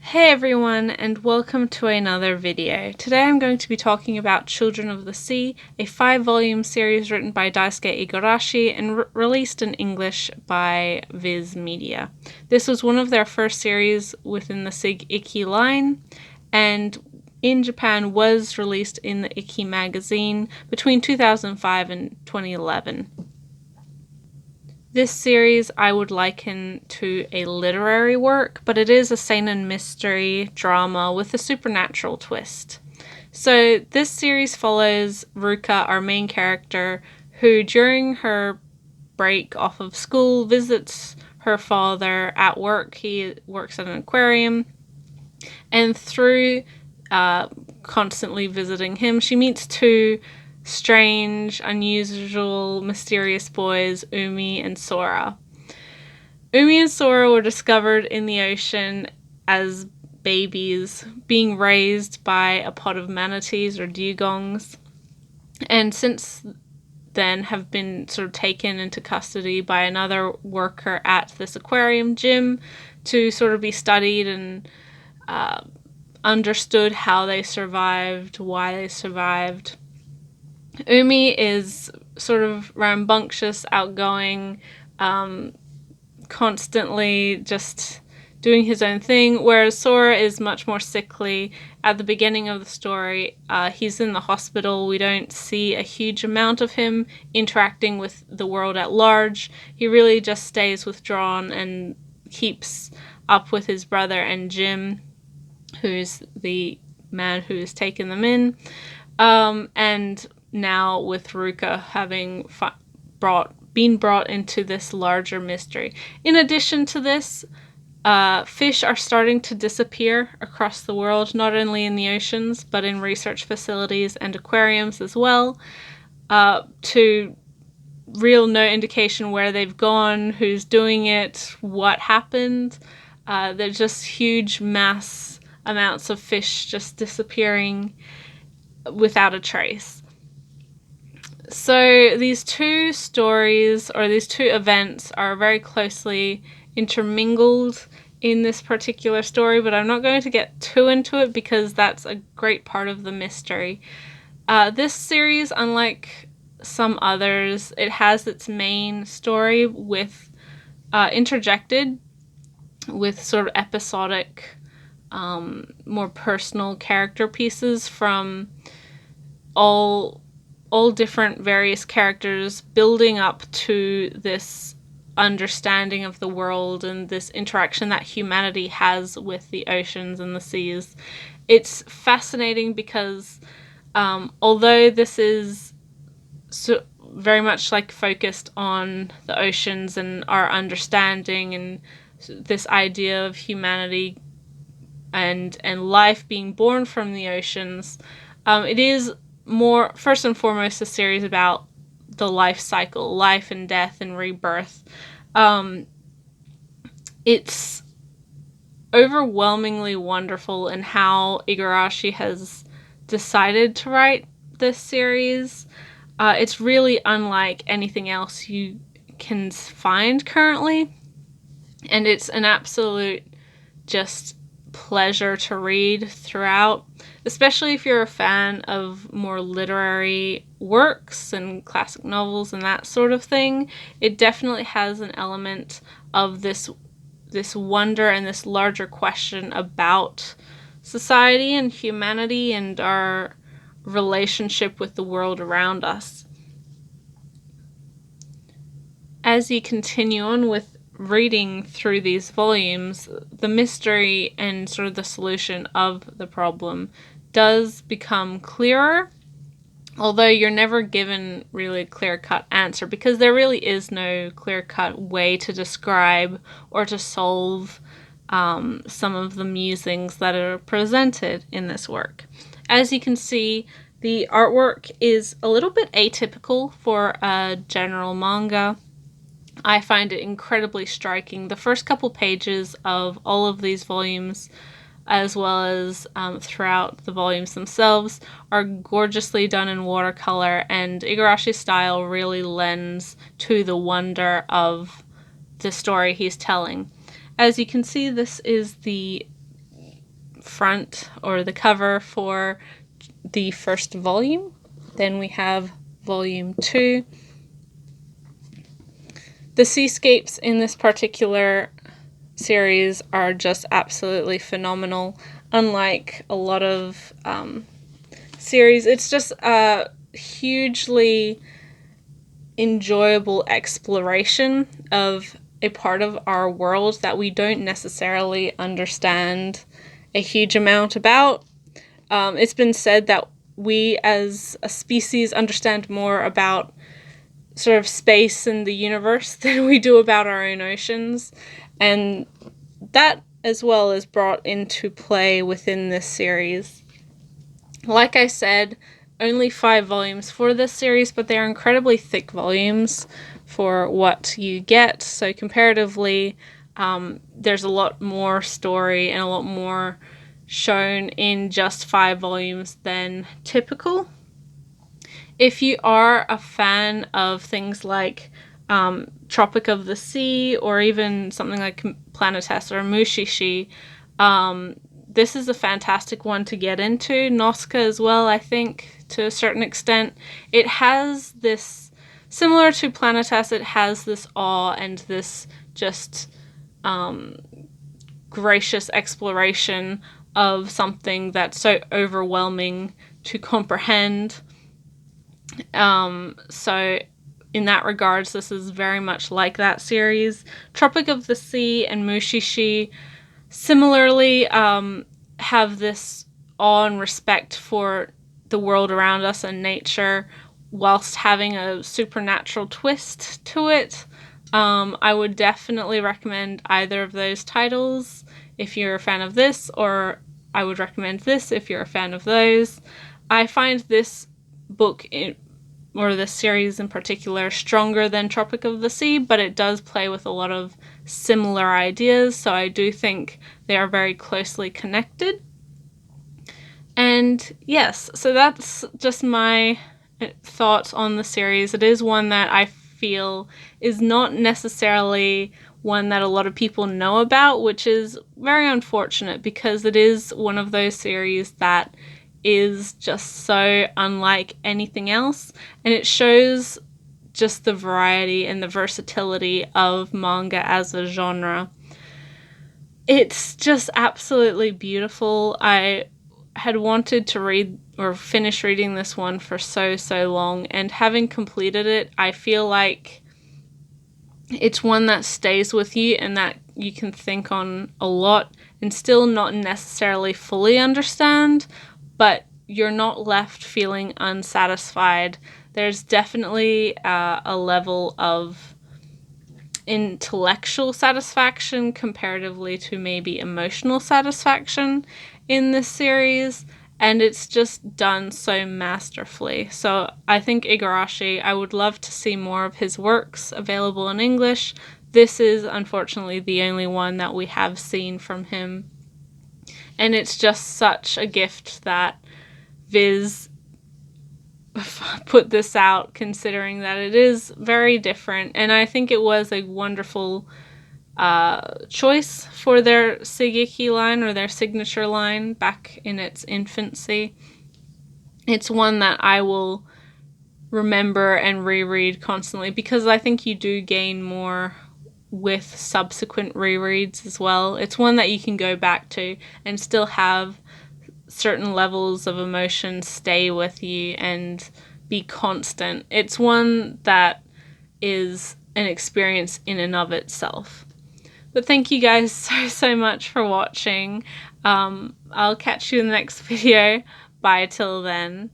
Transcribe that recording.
Hey everyone, and welcome to another video. Today I'm going to be talking about Children of the Sea, a 5-volume series written by Daisuke Igarashi and released in English by Viz Media. This was one of their first series within the SIG Ikki line, and in Japan was released in the Ikki magazine between 2005 and 2011. This series I would liken to a literary work, but it is a seinen mystery drama with a supernatural twist. So this series follows Ruka, our main character, who during her break off of school visits her father at work. He works at an aquarium, and through constantly visiting him, she meets two strange, unusual, mysterious boys, Umi and Sora. Umi and Sora were discovered in the ocean as babies, being raised by a pod of manatees or dugongs, and since then have been sort of taken into custody by another worker at this aquarium, Jim, to sort of be studied and understood how they survived, why they survived. Umi is sort of rambunctious, outgoing, constantly just doing his own thing, whereas Sora is much more sickly. At the beginning of the story, he's in the hospital. We don't see a huge amount of him interacting with the world at large. He really just stays withdrawn and keeps up with his brother and Jim, who's the man who has taken them in. And now with Ruka having been brought into this larger mystery. In addition to this, fish are starting to disappear across the world, not only in the oceans, but in research facilities and aquariums as well, to real no indication where they've gone, who's doing it, what happened. They're just huge mass amounts of fish just disappearing without a trace. So these two stories, or these two events, are very closely intermingled in this particular story, but I'm not going to get too into it because that's a great part of the mystery. This series, unlike some others, it has its main story with interjected with sort of episodic, more personal character pieces from all different various characters, building up to this understanding of the world and this interaction that humanity has with the oceans and the seas. It's fascinating because although this is very much like focused on the oceans and our understanding and this idea of humanity and life being born from the oceans, it is more, first and foremost, a series about the life cycle, life and death and rebirth. It's overwhelmingly wonderful in how Igarashi has decided to write this series. It's really unlike anything else you can find currently, and it's an absolute just pleasure to read throughout, especially if you're a fan of more literary works and classic novels and that sort of thing. It definitely has an element of this wonder and this larger question about society and humanity and our relationship with the world around us. As you continue on with reading through these volumes, the mystery and sort of the solution of the problem does become clearer, although you're never given really a clear-cut answer, because there really is no clear-cut way to describe or to solve some of the musings that are presented in this work. As you can see, the artwork is a little bit atypical for a general manga. I find it incredibly striking. The first couple pages of all of these volumes, as well as throughout the volumes themselves, are gorgeously done in watercolor, and Igarashi's style really lends to the wonder of the story he's telling. As you can see, this is the front or the cover for the first volume. Then we have volume 2. The seascapes in this particular series are just absolutely phenomenal. Unlike a lot of series, it's just a hugely enjoyable exploration of a part of our world that we don't necessarily understand a huge amount about. It's been said that we as a species understand more about sort of space and the universe than we do about our own oceans, and that as well is brought into play within this series. Like I said, only 5 volumes for this series, but they're incredibly thick volumes for what you get, so comparatively there's a lot more story and a lot more shown in just 5 volumes than typical. If you are a fan of things like Tropic of the Sea, or even something like Planetes or Mushishi, this is a fantastic one to get into. Noska as well, I think, to a certain extent. It has this, similar to Planetes, it has this awe and this just gracious exploration of something that's so overwhelming to comprehend. So in that regards, this is very much like that series. Tropic of the Sea and Mushishi similarly have this awe and respect for the world around us and nature, whilst having a supernatural twist to it. I would definitely recommend either of those titles if you're a fan of this, or I would recommend this if you're a fan of those. I find this book, or this series in particular, stronger than Tropic of the Sea, but it does play with a lot of similar ideas, so I do think they are very closely connected. And yes, so that's just my thoughts on the series. It is one that I feel is not necessarily one that a lot of people know about, which is very unfortunate, because it is one of those series that is just so unlike anything else, and it shows just the variety and the versatility of manga as a genre. It's just absolutely beautiful. I had wanted to read or finish reading this one for so long, and having completed it, I feel like it's one that stays with you and that you can think on a lot and still not necessarily fully understand, but you're not left feeling unsatisfied. There's definitely a level of intellectual satisfaction comparatively to maybe emotional satisfaction in this series, and it's just done so masterfully. So I think Igarashi, I would love to see more of his works available in English. This is unfortunately the only one that we have seen from him, and it's just such a gift that Viz put this out, considering that it is very different, and I think it was a wonderful choice for their Seigeki line, or their signature line, back in its infancy. It's one that I will remember and reread constantly, because I think you do gain more with subsequent rereads as well. It's one that you can go back to and still have certain levels of emotion stay with you and be constant. It's one that is an experience in and of itself. But thank you guys so much for watching. I'll catch you in the next video. Bye till then.